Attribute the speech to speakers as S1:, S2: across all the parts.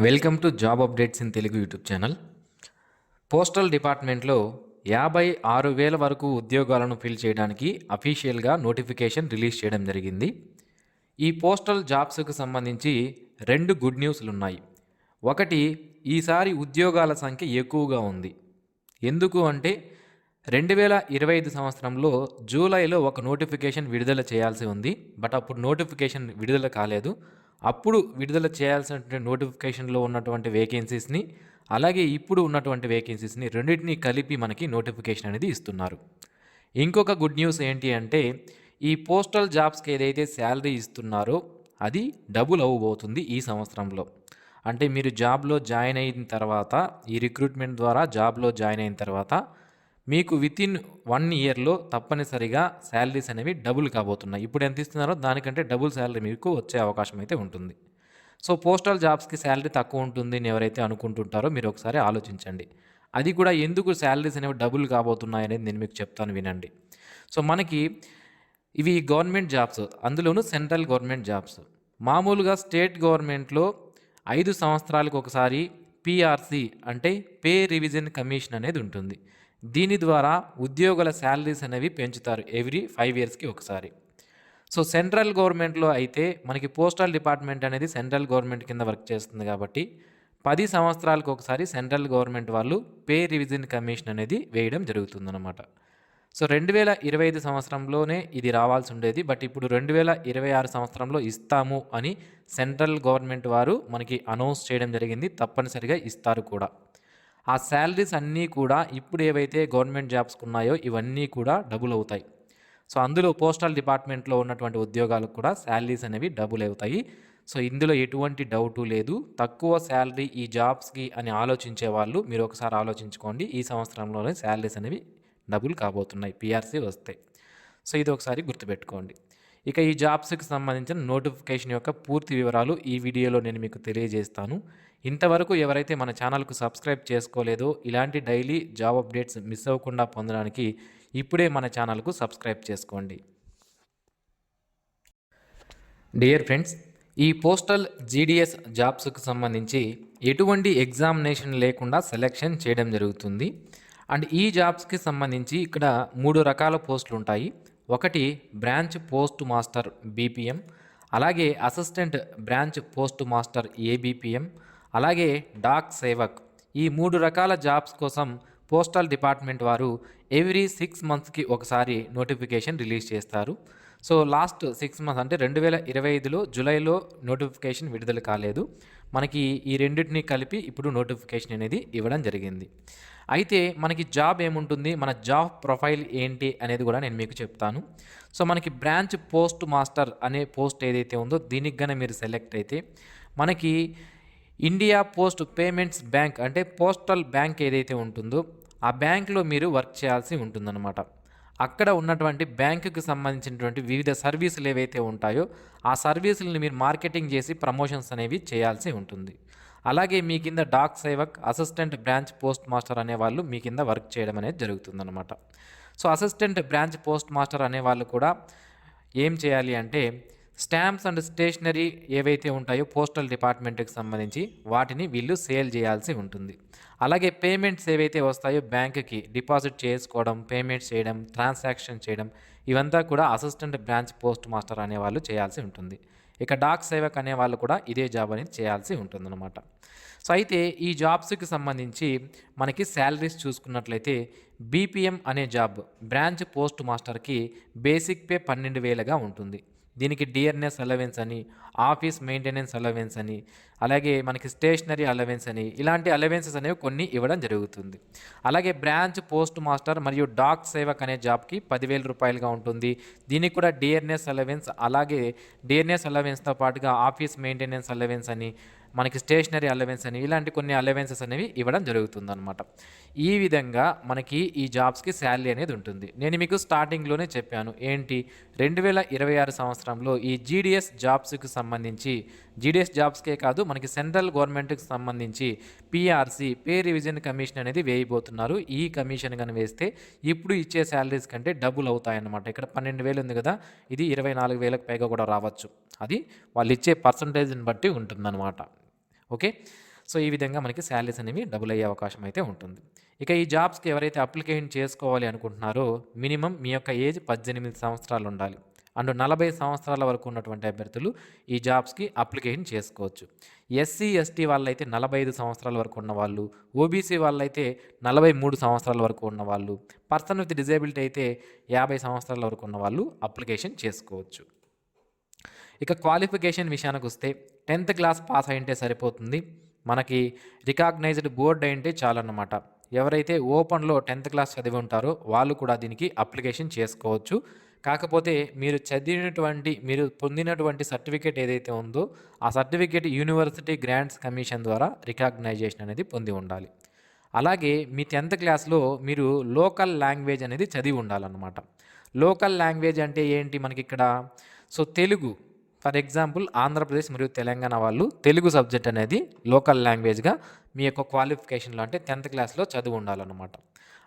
S1: Welcome to job updates in Telugu YouTube channel. Postal డిపార్ట్మెంట్లో 56,000 వరకు ఉద్యోగాలను ఫిల్ చేయడానికి అఫీషియల్గా నోటిఫికేషన్ రిలీజ్ చేయడం జరిగింది. ఈ పోస్టల్ జాబ్స్కు సంబంధించి 2 గుడ్ న్యూస్లు ఉన్నాయి. ఒకటి, ఈసారి ఉద్యోగాల సంఖ్య ఎక్కువగా ఉంది. ఎందుకు అంటే 2025 సంవత్సరంలో జూలైలో ఒక నోటిఫికేషన్ విడుదల చేయాల్సి ఉంది. బట్ అప్పుడు నోటిఫికేషన్ విడుదల కాలేదు. అప్పుడు విడుదల చేయాల్సినటువంటి నోటిఫికేషన్లో ఉన్నటువంటి వేకెన్సీస్ని, అలాగే ఇప్పుడు ఉన్నటువంటి వేకెన్సీస్ని రెండింటినీ కలిపి మనకి నోటిఫికేషన్ అనేది ఇస్తున్నారు. ఇంకొక గుడ్ న్యూస్ ఏంటి అంటే, ఈ పోస్టల్ జాబ్స్కి ఏదైతే శాలరీ ఇస్తున్నారో అది డబుల్ అవ్వబోతుంది ఈ సంవత్సరంలో. అంటే మీరు జాబ్లో జాయిన్ అయిన తర్వాత, ఈ రిక్రూట్మెంట్ ద్వారా జాబ్లో జాయిన్ అయిన తర్వాత మీకు వితిన్ 1 ఇయర్లో తప్పనిసరిగా శాలరీస్ అనేవి డబుల్ కాబోతున్నాయి. ఇప్పుడు ఎంత ఇస్తున్నారో దానికంటే డబుల్ శాలరీ మీకు వచ్చే అవకాశం అయితే ఉంటుంది. సో పోస్టల్ జాబ్స్కి శాలరీ తక్కువ ఉంటుంది అని ఎవరైతే అనుకుంటుంటారో మీరు ఒకసారి ఆలోచించండి. అది కూడా ఎందుకు శాలరీస్ అనేవి డబుల్ కాబోతున్నాయి అనేది నేను మీకు చెప్తాను, వినండి. సో మనకి ఇవి గవర్నమెంట్ జాబ్స్, అందులోనూ సెంట్రల్ గవర్నమెంట్ జాబ్స్. మామూలుగా స్టేట్ గవర్నమెంట్లో 5 సంవత్సరాలకు ఒకసారి పిఆర్సి అంటే పే రివిజన్ కమిషన్ అనేది ఉంటుంది. దీని ద్వారా ఉద్యోగుల శాలరీస్ అనేవి పెంచుతారు ఎవ్రీ 5 ఇయర్స్కి ఒకసారి. సో సెంట్రల్ గవర్నమెంట్లో అయితే మనకి పోస్టల్ డిపార్ట్మెంట్ అనేది సెంట్రల్ గవర్నమెంట్ కింద వర్క్ చేస్తుంది కాబట్టి 10 సంవత్సరాలకు ఒకసారి సెంట్రల్ గవర్నమెంట్ వాళ్ళు పే రివిజన్ కమిషన్ అనేది వేయడం జరుగుతుందన్నమాట. సో 2025 సంవత్సరంలోనే ఇది రావాల్సి ఉండేది. బట్ ఇప్పుడు 2026 సంవత్సరంలో ఇస్తాము అని సెంట్రల్ గవర్నమెంట్ వారు మనకి అనౌన్స్ చేయడం జరిగింది. తప్పనిసరిగా ఇస్తారు కూడా. ఆ శాలరీస్ అన్నీ కూడా ఇప్పుడు ఏవైతే గవర్నమెంట్ జాబ్స్కి ఉన్నాయో ఇవన్నీ కూడా డబుల్ అవుతాయి. సో అందులో పోస్టల్ డిపార్ట్మెంట్లో ఉన్నటువంటి ఉద్యోగాలకు కూడా శాలరీస్ అనేవి డబుల్ అవుతాయి. సో ఇందులో ఎటువంటి డౌటు లేదు. తక్కువ శాలరీ ఈ జాబ్స్కి అని ఆలోచించే వాళ్ళు మీరు ఒకసారి ఆలోచించుకోండి. ఈ సంవత్సరంలోనే శాలరీస్ అనేవి డబుల్ కాబోతున్నాయి పిఆర్సీ వస్తే. సో ఇది ఒకసారి గుర్తుపెట్టుకోండి. ఇక ఈ జాబ్స్కి సంబంధించిన నోటిఫికేషన్ యొక్క పూర్తి వివరాలు ఈ వీడియోలో నేను మీకు తెలియజేస్తాను. ఇంతవరకు ఎవరైతే మన ఛానల్కు సబ్స్క్రైబ్ చేసుకోలేదో, ఇలాంటి డైలీ జాబ్ అప్డేట్స్ మిస్ అవ్వకుండా పొందడానికి ఇప్పుడే మన ఛానల్కు సబ్స్క్రైబ్ చేసుకోండి. డియర్ ఫ్రెండ్స్, ఈ పోస్టల్ జీడిఎస్ జాబ్స్కు సంబంధించి ఎటువంటి ఎగ్జామినేషన్ లేకుండా సెలెక్షన్ చేయడం జరుగుతుంది. అండ్ ఈ జాబ్స్కి సంబంధించి ఇక్కడ 3 రకాల పోస్టులు ఉంటాయి. ఒకటి బ్రాంచ్ పోస్ట్ మాస్టర్ బీపీఎం, అలాగే assistant branch post master ABPM, అలాగే డాక్ సేవక్. ఈ 3 రకాల జాబ్స్ కోసం పోస్టల్ డిపార్ట్మెంట్ వారు ఎవ్రీ 6 మంత్స్కి ఒకసారి నోటిఫికేషన్ రిలీజ్ చేస్తారు. సో లాస్ట్ 6 మంత్స్ అంటే 2025లో జూలైలో నోటిఫికేషన్ విడుదల కాలేదు. మనకి ఈ రెండింటిని కలిపి ఇప్పుడు నోటిఫికేషన్ అనేది ఇవ్వడం జరిగింది. అయితే మనకి జాబ్ ఏముంటుంది, మన జాబ్ ప్రొఫైల్ ఏంటి అనేది కూడా నేను మీకు చెప్తాను. సో మనకి బ్రాంచ్ పోస్ట్ మాస్టర్ అనే పోస్ట్ ఏదైతే ఉందో దీనికి గన మీరు సెలెక్ట్ అయితే మనకి ఇండియా పోస్ట్ పేమెంట్స్ బ్యాంక్ అంటే పోస్టల్ బ్యాంక్ ఏదైతే ఉంటుందో ఆ బ్యాంక్లో మీరు వర్క్ చేయాల్సి ఉంటుందన్నమాట. అక్కడ ఉన్నటువంటి బ్యాంకుకి సంబంధించినటువంటి వివిధ సర్వీసులు ఏవైతే ఉంటాయో ఆ సర్వీసులను మీరు మార్కెటింగ్ చేసి ప్రమోషన్స్ అనేవి చేయాల్సి ఉంటుంది. అలాగే మీ కింద Dak Sevak, assistant branch post master అనేవాళ్ళు మీ కింద వర్క్ చేయడం అనేది జరుగుతుందన్నమాట. So assistant branch post master అనేవాళ్ళు కూడా ఏం చేయాలి అంటే స్టాంప్స్ అండ్ స్టేషనరీ ఏవైతే ఉంటాయో పోస్టల్ డిపార్ట్మెంట్కి సంబంధించి వాటిని వీళ్ళు సేల్ చేయాల్సి ఉంటుంది. అలాగే పేమెంట్స్ ఏవైతే వస్తాయో బ్యాంకుకి డిపాజిట్ చేసుకోవడం, పేమెంట్స్ చేయడం, ట్రాన్సాక్షన్ చేయడం ఇవంతా కూడా అసిస్టెంట్ బ్రాంచ్ పోస్ట్ మాస్టర్ అనేవాళ్ళు చేయాల్సి ఉంటుంది. ఇక డాక్ సేవక్ అనేవాళ్ళు కూడా ఇదే జాబ్ అనేది చేయాల్సి ఉంటుందన్నమాట. సో అయితే ఈ జాబ్స్కి సంబంధించి మనకి శాలరీస్ చూసుకున్నట్లయితే బీపీఎం అనే జాబ్ బ్రాంచ్ పోస్ట్ మాస్టర్కి బేసిక్ పే 12,000గా ఉంటుంది. దీనికి డిఆర్ఎస్ అలవెన్స్ అని, ఆఫీస్ మెయింటెనెన్స్ అలవెన్స్ అని, అలాగే మనకి స్టేషనరీ అలవెన్స్ అని ఇలాంటి అలవెన్సెస్ అనేవి కొన్ని ఇవ్వడం జరుగుతుంది. అలాగే బ్రాంచ్ పోస్ట్ మాస్టర్ మరియు డాక్ సేవక్ అనే జాబ్కి 10,000 రూపాయలుగా ఉంటుంది. దీనికి కూడా డిఆర్ఎస్ అలవెన్స్, అలాగే డిఆర్ఎస్ అలవెన్స్తో పాటుగా ఆఫీస్ మెయింటెనెన్స్ అలవెన్స్ అని, మనకి స్టేషనరీ అలవెన్స్ అని ఇలాంటి కొన్ని అలవెన్సెస్ అనేవి ఇవ్వడం జరుగుతుందన్నమాట. ఈ విధంగా మనకి ఈ జాబ్స్కి శాలరీ అనేది ఉంటుంది. నేను మీకు స్టార్టింగ్లోనే చెప్పాను ఏంటి, 2026 సంవత్సరంలో ఈ జీడిఎస్ జాబ్స్కి సంబంధించి, జీడిఎస్ జాబ్స్కే కాదు మనకి సెంట్రల్ గవర్నమెంట్కి సంబంధించి పిఆర్సి పే రివిజన్ కమిషన్ అనేది వేయబోతున్నారు. ఈ కమిషన్ కానీ వేస్తే ఇప్పుడు ఇచ్చే శాలరీస్ కంటే డబుల్ అవుతాయన్నమాట. ఇక్కడ 12,000 ఉంది కదా, ఇది 24,000కి పైగా కూడా రావచ్చు. అది వాళ్ళు ఇచ్చే పర్సంటేజ్ని బట్టి ఉంటుందన్నమాట. ఓకే. సో ఈ విధంగా మనకి శాలరీస్ అనేవి డబుల్ అయ్యే అవకాశం అయితే ఉంటుంది. ఇక ఈ జాబ్స్కి ఎవరైతే అప్లికేషన్ చేసుకోవాలి అనుకుంటున్నారో మినిమం మీ యొక్క ఏజ్ 18 సంవత్సరాలు ఉండాలి. అండ్ 40 సంవత్సరాల వరకు ఉన్నటువంటి అభ్యర్థులు ఈ జాబ్స్కి అప్లికేషన్ చేసుకోవచ్చు. ఎస్సీ ఎస్టీ వాళ్ళైతే 45 సంవత్సరాల వరకు ఉన్నవాళ్ళు, ఓబీసీ వాళ్ళైతే 43 సంవత్సరాల వరకు ఉన్నవాళ్ళు, పర్సన్ విత్ డిజేబిలిటీ అయితే 50 సంవత్సరాల వరకు ఉన్నవాళ్ళు అప్లికేషన్ చేసుకోవచ్చు. ఇక క్వాలిఫికేషన్ విషయానికి వస్తే 10th క్లాస్ పాస్ అయింటే సరిపోతుంది. మనకి రికాగ్నైజ్డ్ బోర్డ్ అయింటే చాలన్నమాట. ఎవరైతే ఓపెన్లో 10th క్లాస్ చదివి ఉంటారో వాళ్ళు కూడా దీనికి అప్లికేషన్ చేసుకోవచ్చు. కాకపోతే మీరు పొందినటువంటి సర్టిఫికేట్ ఏదైతే ఉందో ఆ సర్టిఫికేట్ యూనివర్సిటీ గ్రాంట్స్ కమిషన్ ద్వారా రికాగ్నైజేషన్ అనేది పొంది ఉండాలి. అలాగే మీ 10th క్లాస్లో మీరు లోకల్ లాంగ్వేజ్ అనేది చదివి ఉండాలన్నమాట. లోకల్ లాంగ్వేజ్ అంటే ఏంటి మనకి ఇక్కడ? So Telugu, for example Andhra Pradesh మరియు తెలంగాణ వాళ్ళు తెలుగు సబ్జెక్ట్ అనేది లోకల్ లాంగ్వేజ్గా మీ యొక్క క్వాలిఫికేషన్లో అంటే 10th క్లాస్లో చదివి ఉండాలన్నమాట.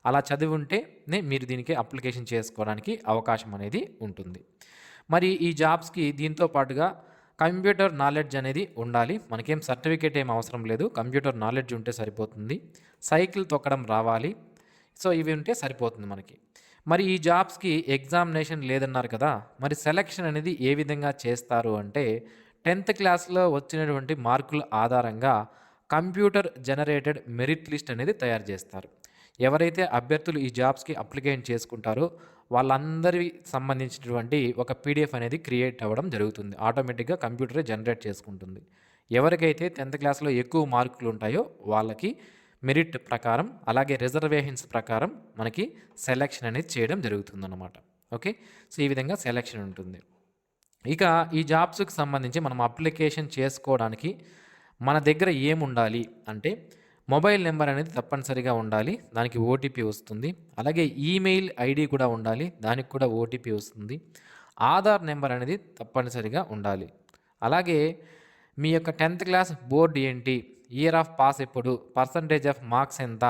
S1: అలా చదివి ఉంటేనే మీరు దీనికి అప్లికేషన్ చేసుకోవడానికి అవకాశం అనేది ఉంటుంది. మరి ఈ జాబ్స్కి దీంతో పాటుగా కంప్యూటర్ నాలెడ్జ్ అనేది ఉండాలి. మనకేం సర్టిఫికేట్ ఏం అవసరం లేదు, కంప్యూటర్ నాలెడ్జ్ ఉంటే సరిపోతుంది. సైకిల్ తొక్కడం రావాలి. సో ఇవి ఉంటే సరిపోతుంది మనకి. మరి ఈ జాబ్స్కి ఎగ్జామినేషన్ లేదన్నారు కదా, మరి సెలక్షన్ అనేది ఏ విధంగా చేస్తారు అంటే 10th క్లాస్లో వచ్చినటువంటి మార్కుల ఆధారంగా కంప్యూటర్ జనరేటెడ్ మెరిట్ లిస్ట్ అనేది తయారు చేస్తారు. ఎవరైతే అభ్యర్థులు ఈ జాబ్స్కి అప్లికేషన్ చేసుకుంటారో వాళ్ళందరి సంబంధించినటువంటి ఒక పీడిఎఫ్ అనేది క్రియేట్ అవ్వడం జరుగుతుంది. ఆటోమేటిక్గా కంప్యూటరే జనరేట్ చేసుకుంటుంది. ఎవరికైతే 10th క్లాస్లో ఎక్కువ మార్కులు ఉంటాయో వాళ్ళకి మెరిట్ ప్రకారం అలాగే రిజర్వేషన్స్ ప్రకారం మనకి సెలెక్షన్ అనేది చేయడం జరుగుతుందన్నమాట. ఓకే, సో ఈ విధంగా సెలెక్షన్ ఉంటుంది. ఇక ఈ జాబ్స్కి సంబంధించి మనం అప్లికేషన్ చేసుకోవడానికి మన దగ్గర ఏముండాలి అంటే మొబైల్ నెంబర్ అనేది తప్పనిసరిగా ఉండాలి, దానికి ఓటీపీ వస్తుంది. అలాగే ఈమెయిల్ ఐడి కూడా ఉండాలి, దానికి కూడా ఓటీపీ వస్తుంది. ఆధార్ నెంబర్ అనేది తప్పనిసరిగా ఉండాలి. అలాగే మీ యొక్క 10th క్లాస్ బోర్డు ఏంటి, ఇయర్ ఆఫ్ పాస్ ఎప్పుడు, పర్సంటేజ్ ఆఫ్ మార్క్స్ ఎంత,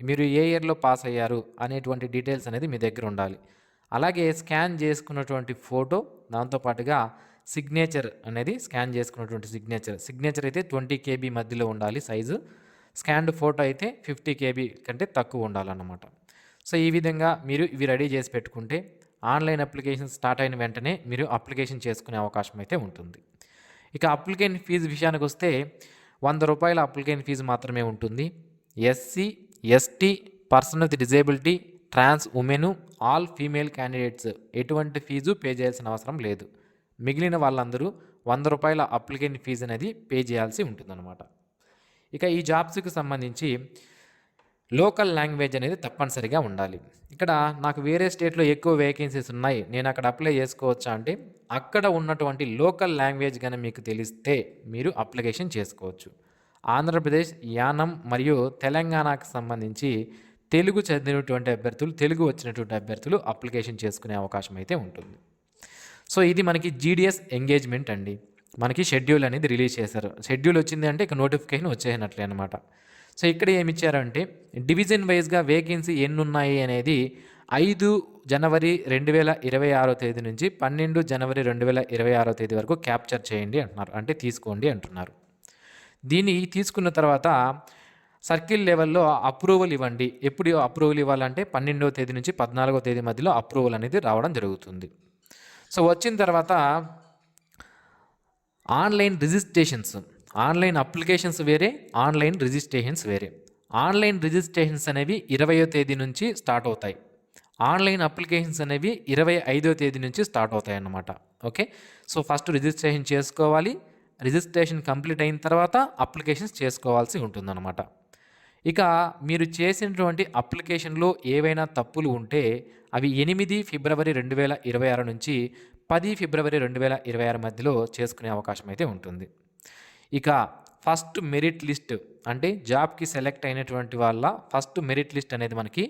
S1: మీరు ఏ ఇయర్లో పాస్ అయ్యారు అనేటువంటి డీటెయిల్స్ అనేది మీ దగ్గర ఉండాలి. అలాగే స్కాన్ చేసుకున్నటువంటి ఫోటో, దాంతోపాటుగా సిగ్నేచర్ అనేది స్కాన్ చేసుకున్నటువంటి సిగ్నేచర్ అయితే 20 KB మధ్యలో ఉండాలి సైజు. స్కాన్డ్ ఫోటో అయితే 50 KB కంటే తక్కువ ఉండాలన్నమాట. సో ఈ విధంగా మీరు ఇవి రెడీ చేసి పెట్టుకుంటే ఆన్లైన్ అప్లికేషన్ స్టార్ట్ అయిన వెంటనే మీరు అప్లికేషన్ చేసుకునే అవకాశం అయితే ఉంటుంది. ఇక అప్లికేషన్ ఫీజు విషయానికి వస్తే 100 రూపాయల అప్లికేషన్ ఫీజు మాత్రమే ఉంటుంది. SC ST, person with disability, trans women, all female candidates ఎటువంటి ఫీజు పే చేయాల్సిన అవసరం లేదు. మిగిలిన వాళ్ళందరూ 100 రూపాయల అప్లికేషన్ ఫీజు అనేది పే చేయాల్సి ఉంటుందన్నమాట. ఇక ఈ జాబ్స్కి సంబంధించి లోకల్ లాంగ్వేజ్ అనేది తప్పనిసరిగా ఉండాలి. ఇక్కడ నాకు వేరే స్టేట్లో ఎక్కువ వేకెన్సీస్ ఉన్నాయి, నేను అక్కడ అప్లై చేసుకోవచ్చా అంటే అక్కడ ఉన్నటువంటి లోకల్ లాంగ్వేజ్ కానీ మీకు తెలిస్తే మీరు అప్లికేషన్ చేసుకోవచ్చు. ఆంధ్రప్రదేశ్, యానం మరియు తెలంగాణకు సంబంధించి తెలుగు చదివినటువంటి అభ్యర్థులు, తెలుగు వచ్చినటువంటి అభ్యర్థులు అప్లికేషన్ చేసుకునే అవకాశం అయితే ఉంటుంది. సో ఇది మనకి జీడిఎస్ ఎంగేజ్మెంట్ అండి. మనకి షెడ్యూల్ అనేది రిలీజ్ చేశారు. షెడ్యూల్ వచ్చింది అంటే ఇక నోటిఫికేషన్ వచ్చేసినట్లే అనమాట. సో ఇక్కడ ఏమి ఇచ్చారంటే డివిజన్ వైజ్గా వేకెన్సీ ఎన్ని ఉన్నాయి అనేది 5 జనవరి 2026 తేదీ నుంచి 12 జనవరి 2026 తేదీ వరకు క్యాప్చర్ చేయండి అంటున్నారు, అంటే తీసుకోండి అంటున్నారు. దీన్ని తీసుకున్న తర్వాత సర్కిల్ లెవెల్లో అప్రూవల్ ఇవ్వండి. ఎప్పుడు అప్రూవల్ ఇవ్వాలంటే 12వ తేదీ నుంచి 14వ తేదీ మధ్యలో అప్రూవల్ అనేది రావడం జరుగుతుంది. సో వచ్చిన తర్వాత ఆన్లైన్ రిజిస్ట్రేషన్స్, ఆన్లైన్ అప్లికేషన్స్ వేరే, ఆన్లైన్ రిజిస్ట్రేషన్స్ వేరే. ఆన్లైన్ రిజిస్ట్రేషన్స్ అనేవి 20వ తేదీ నుంచి స్టార్ట్ అవుతాయి. ఆన్లైన్ అప్లికేషన్స్ అనేవి 25వ తేదీ నుంచి స్టార్ట్ అవుతాయి అన్నమాట. ఓకే, సో ఫస్ట్ రిజిస్ట్రేషన్ చేసుకోవాలి. రిజిస్ట్రేషన్ కంప్లీట్ అయిన తర్వాత అప్లికేషన్స్ చేసుకోవాల్సి ఉంటుందన్నమాట. ఇక మీరు చేసినటువంటి అప్లికేషన్లో ఏవైనా తప్పులు ఉంటే అవి 8 ఫిబ్రవరి 2026 నుంచి 10 ఫిబ్రవరి 2026 మధ్యలో చేసుకునే అవకాశం అయితే ఉంటుంది. ఇక ఫస్ట్ మెరిట్ లిస్ట్ అంటే జాబ్కి సెలెక్ట్ అయినటువంటి వాళ్ళ ఫస్ట్ మెరిట్ లిస్ట్ అనేది మనకి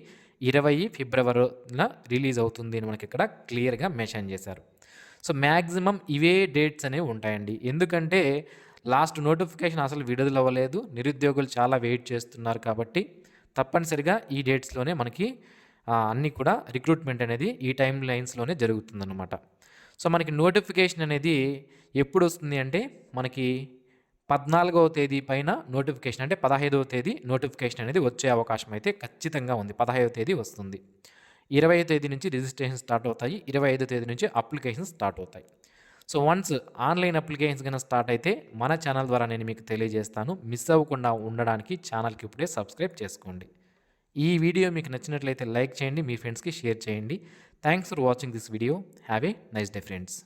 S1: 20 ఫిబ్రవరిన రిలీజ్ అవుతుంది అని మనకి ఇక్కడ క్లియర్గా మెన్షన్ చేశారు. సో మ్యాక్సిమం ఇవే డేట్స్ అనేవి ఉంటాయండి. ఎందుకంటే లాస్ట్ నోటిఫికేషన్ అసలు విడుదల అవ్వలేదు, నిరుద్యోగులు చాలా వెయిట్ చేస్తున్నారు కాబట్టి తప్పనిసరిగా ఈ డేట్స్లోనే మనకి అన్నీ కూడా రిక్రూట్మెంట్ అనేది ఈ టైం లైన్స్లోనే జరుగుతుందన్నమాట. సో మనకి నోటిఫికేషన్ అనేది ఎప్పుడు వస్తుంది అంటే మనకి 14వ తేదీ పైన నోటిఫికేషన్ అంటే 15వ తేదీ నోటిఫికేషన్ అనేది వచ్చే అవకాశం అయితే ఖచ్చితంగా ఉంది. 15వ తేదీ వస్తుంది. 20వ తేదీ నుంచి రిజిస్ట్రేషన్ స్టార్ట్ అవుతాయి. 25వ తేదీ నుంచి అప్లికేషన్స్ స్టార్ట్ అవుతాయి. సో వన్స్ ఆన్లైన్ అప్లికేషన్స్ కనుక స్టార్ట్ అయితే మన ఛానల్ ద్వారా నేను మీకు తెలియజేస్తాను. మిస్ అవ్వకుండా ఉండడానికి ఛానల్కి ఇప్పుడే సబ్స్క్రైబ్ చేసుకోండి. ఈ వీడియో మీకు నచ్చినట్లయితే లైక్ చేయండి, మీ ఫ్రెండ్స్కి షేర్ చేయండి. Thanks for watching this video. Have a nice day friends.